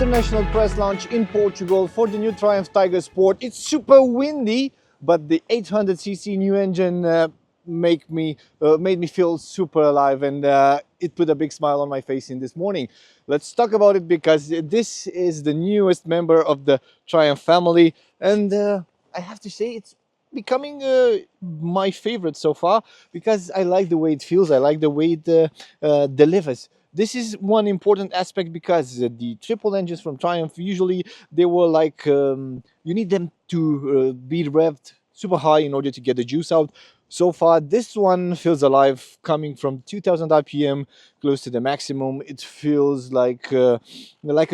international press launch in Portugal for the new Triumph Tiger Sport. It's super windy, but the 800cc new engine made me feel super alive, and it put a big smile on my face in this morning. Let's talk about it, because this is the newest member of the Triumph family, and I have to say it's becoming my favorite so far, because I like the way it feels, I like the way it delivers. This is one important aspect, because the triple engines from Triumph, usually they were like, you need them to be revved super high in order to get the juice out. So far, this one feels alive, coming from 2000 RPM, close to the maximum. It feels like a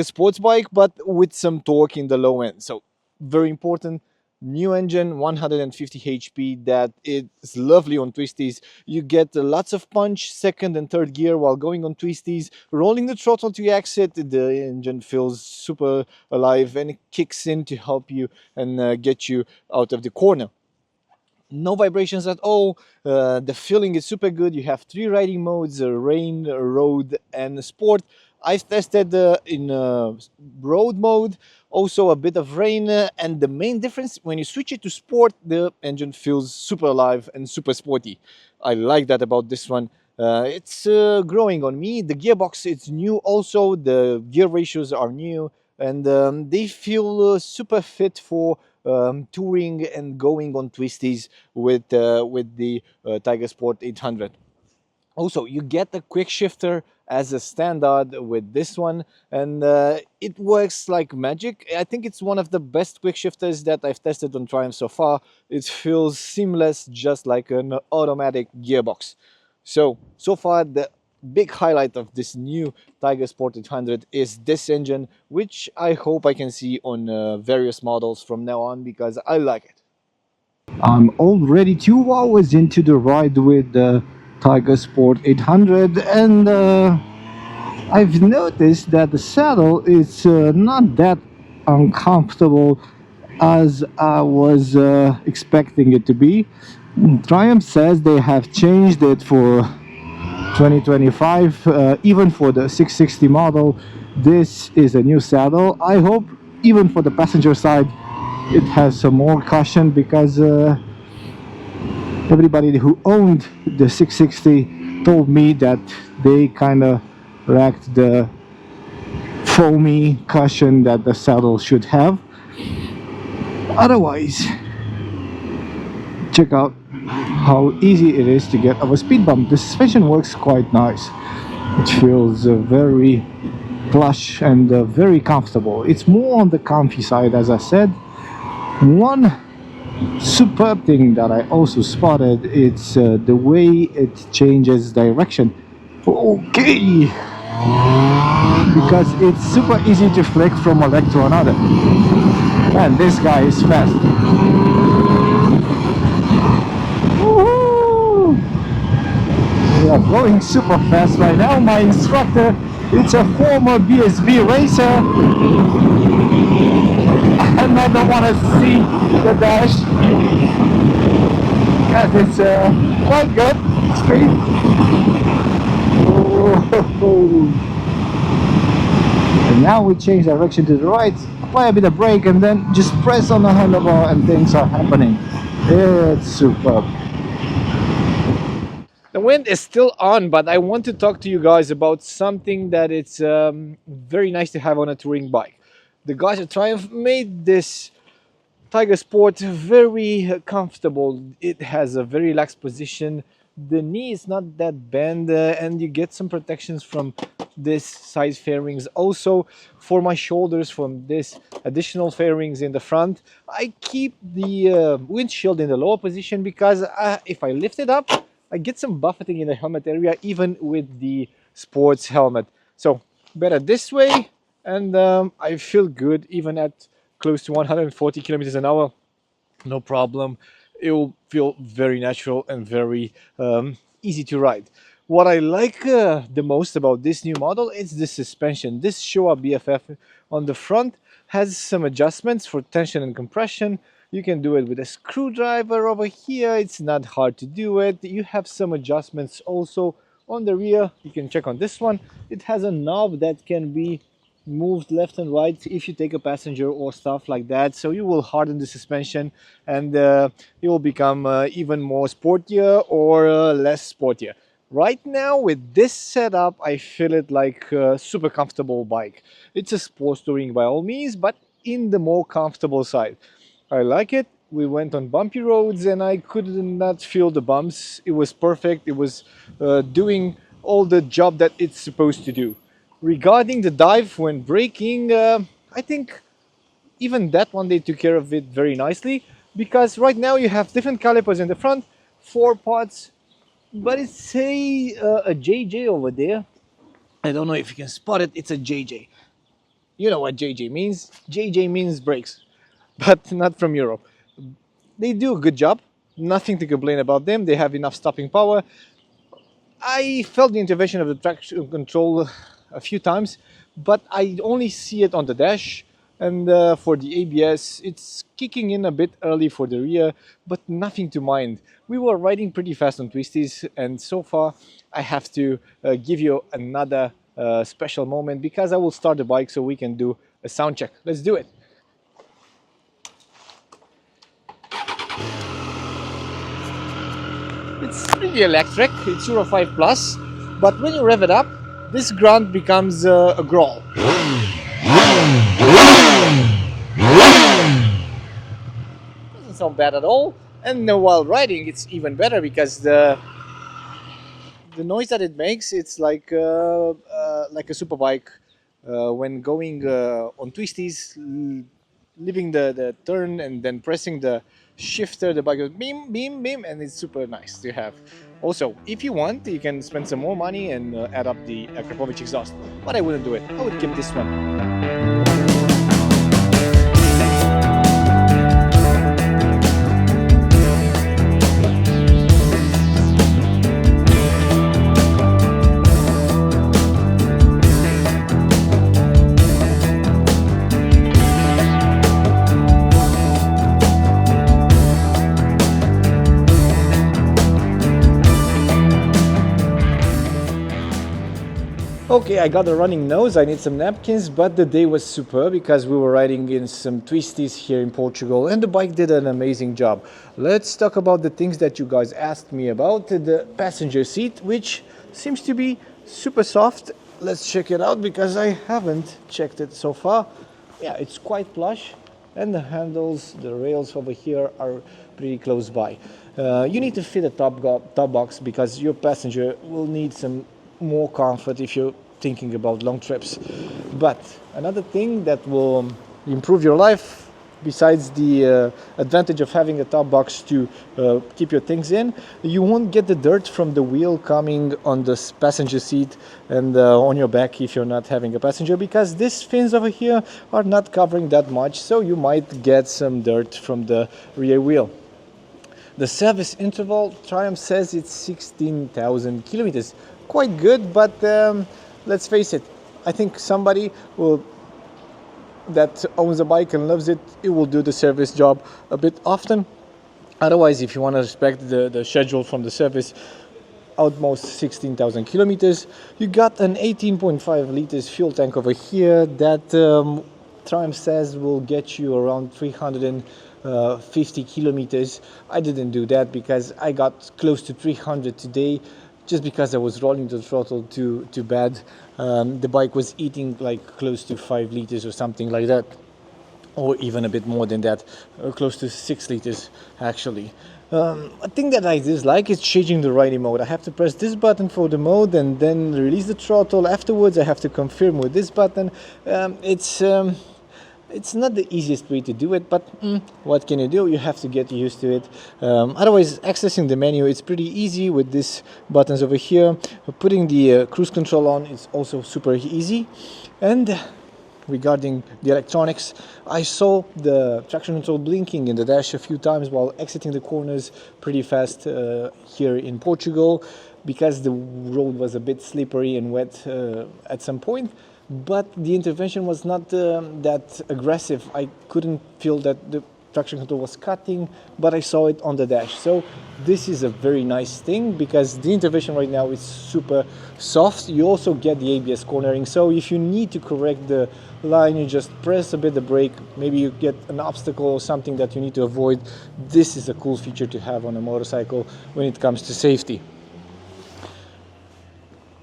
sports bike, but with some torque in the low end. So very important. New engine, 150 HP, that is lovely on twisties. You get lots of punch, second and third gear while going on twisties. Rolling the throttle to exit, the engine feels super alive, and it kicks in to help you and get you out of the corner. No vibrations at all. The feeling is super good. You have 3 riding modes: rain, road, and sport. I've tested in road mode, also a bit of rain, and the main difference, when you switch it to sport, the engine feels super alive and super sporty. I like that about this one. It's growing on me. The gearbox, it's new also. The gear ratios are new, and they feel super fit for touring and going on twisties with the Tiger Sport 800. Also, you get a quick shifter as a standard with this one, and it works like magic. I think it's one of the best quick shifters that I've tested on Triumph so far. It feels seamless, just like an automatic gearbox. So far, the big highlight of this new Tiger Sport 800 is this engine, which I hope I can see on various models from now on, because I like it. I'm already 2 hours into the ride with the Tiger Sport 800, and I've noticed that the saddle is not that uncomfortable as I was expecting it to be. Triumph says they have changed it for 2025, even for the 660 model. This is a new saddle. I hope even for the passenger side it has some more cushion, because everybody who owned the 660 told me that they kind of lacked the foamy cushion that the saddle should have. Otherwise, check out how easy it is to get over a speed bump. The suspension works quite nice. It feels very plush and very comfortable. It's more on the comfy side, as I said. One superb thing that I also spotted, it's the way it changes direction. Okay, because it's super easy to flick from a leg to another. Man, this guy is fast. Woohoo! We are going super fast right now. My instructor, it's a former BSB racer, and I don't want to see the dash. And it's quite good speed. And now we change direction to the right, apply a bit of brake, and then just press on the handlebar, and things are happening. It's superb. The wind is still on, but I want to talk to you guys about something that it's very nice to have on a touring bike. The guys at Triumph made this Tiger Sport very comfortable. It has a very relaxed position. The knee is not that bent, and you get some protections from this side fairings. Also, for my shoulders, from this additional fairings in the front, I keep the windshield in the lower position, because if I lift it up, I get some buffeting in the helmet area, even with the sports helmet. So better this way, and I feel good even at close to 140 kilometers an hour. No problem. It will feel very natural and very easy to ride. What I like the most about this new model is the suspension. This Showa BFF on the front has some adjustments for tension and compression. You can do it with a screwdriver over here. It's not hard to do it. You have some adjustments also on the rear. You can check on this one. It has a knob that can be moved left and right if you take a passenger or stuff like that. So you will harden the suspension, and it will become even more sportier or less sportier. Right now with this setup, I feel it like a super comfortable bike. It's a sports touring by all means, but in the more comfortable side. I like it. We went on bumpy roads and I could not feel the bumps. It was perfect. It was doing all the job that it's supposed to do. Regarding the dive when braking, I think even that one they took care of it very nicely, because right now you have different calipers in the front, 4 parts, but it's a JJ over there. I don't know if you can spot it. It's a JJ. You know what JJ means? JJ means brakes, but not from Europe. They do a good job. Nothing to complain about them. They have enough stopping power. I felt the intervention of the traction control a few times, but I only see it on the dash. And for the ABS, it's kicking in a bit early for the rear, but nothing to mind. We were riding pretty fast on twisties, and so far I have to give you another special moment, because I will start the bike so we can do a sound check. Let's do it. It's pretty electric, it's Euro 5 Plus, but when you rev it up, this grunt becomes a growl. Doesn't sound bad at all, and while riding it's even better, because the noise that it makes, it's like a superbike when going on twisties, leaving the turn and then pressing the shifter, the bike goes beam, beam, beam, and it's super nice to have. Also, if you want, you can spend some more money and add up the Akrapovic exhaust, but I wouldn't do it. I would keep this one. Okay, I got a running nose, I need some napkins, but the day was superb because we were riding in some twisties here in Portugal and the bike did an amazing job. Let's talk about the things that you guys asked me about. The passenger seat, which seems to be super soft. Let's check it out because I haven't checked it so far. Yeah, it's quite plush, and the handles, the rails over here are pretty close by. You need to fit a top box because your passenger will need some more comfort if you're thinking about long trips. But another thing that will improve your life, besides the advantage of having a top box to keep your things in, you won't get the dirt from the wheel coming on the passenger seat and on your back if you're not having a passenger, because these fins over here are not covering that much, so you might get some dirt from the rear wheel. The service interval, Triumph says it's 16,000 kilometers. Quite good, but let's face it, I think somebody that owns a bike and loves it, it will do the service job a bit often. Otherwise, if you want to respect the schedule from the service, outmost 16,000 kilometers. You got an 18.5 liters fuel tank over here that Triumph says will get you around 350 kilometers. I didn't do that because I got close to 300 today, just because I was rolling the throttle too bad. The bike was eating like close to 5 liters or something like that, or even a bit more than that, close to 6 liters actually. A thing that I dislike is changing the riding mode. I have to press this button for the mode and then release the throttle. Afterwards I have to confirm with this button. It's not the easiest way to do it, but what can you do? You have to get used to it. Otherwise, accessing the menu, it's pretty easy with these buttons over here. Putting the cruise control on is also super easy. And regarding the electronics, I saw the traction control blinking in the dash a few times while exiting the corners pretty fast here in Portugal, because the road was a bit slippery and wet at some point. But the intervention was not that aggressive. I couldn't feel that the traction control was cutting, but I saw it on the dash. So this is a very nice thing because the intervention right now is super soft. You also get the ABS cornering, so if you need to correct the line, you just press a bit the brake. Maybe you get an obstacle or something that you need to avoid. This is a cool feature to have on a motorcycle when it comes to safety.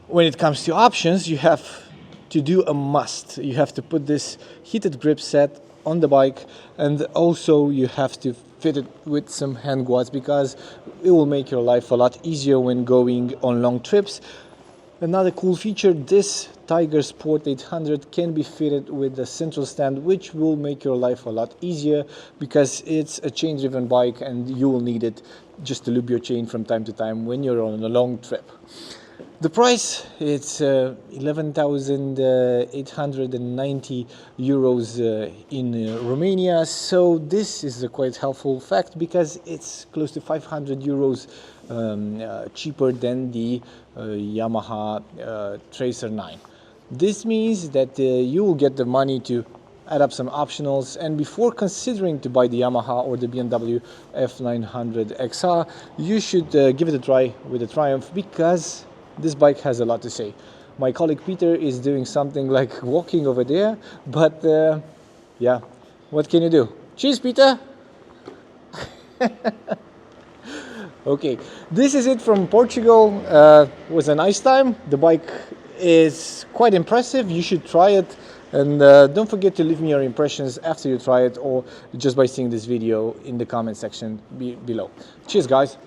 When it comes to options, you have to do a must. You have to put this heated grip set on the bike, and also you have to fit it with some hand guards because it will make your life a lot easier when going on long trips. Another cool feature, this Tiger Sport 800 can be fitted with a central stand, which will make your life a lot easier because it's a chain driven bike and you will need it just to lube your chain from time to time when you're on a long trip. The price, it's 11,890 euros in Romania, so this is a quite helpful fact because it's close to 500 euros cheaper than the Yamaha Tracer 9. This means that you will get the money to add up some optionals, and before considering to buy the Yamaha or the BMW F900 XR, you should give it a try with the Triumph because this bike has a lot to say. My colleague Peter is doing something like walking over there, but yeah, what can you do? Cheers, Peter! Okay, this is it from Portugal. It was a nice time. The bike is quite impressive. You should try it, and don't forget to leave me your impressions after you try it or just by seeing this video in the comment section below. Cheers, guys!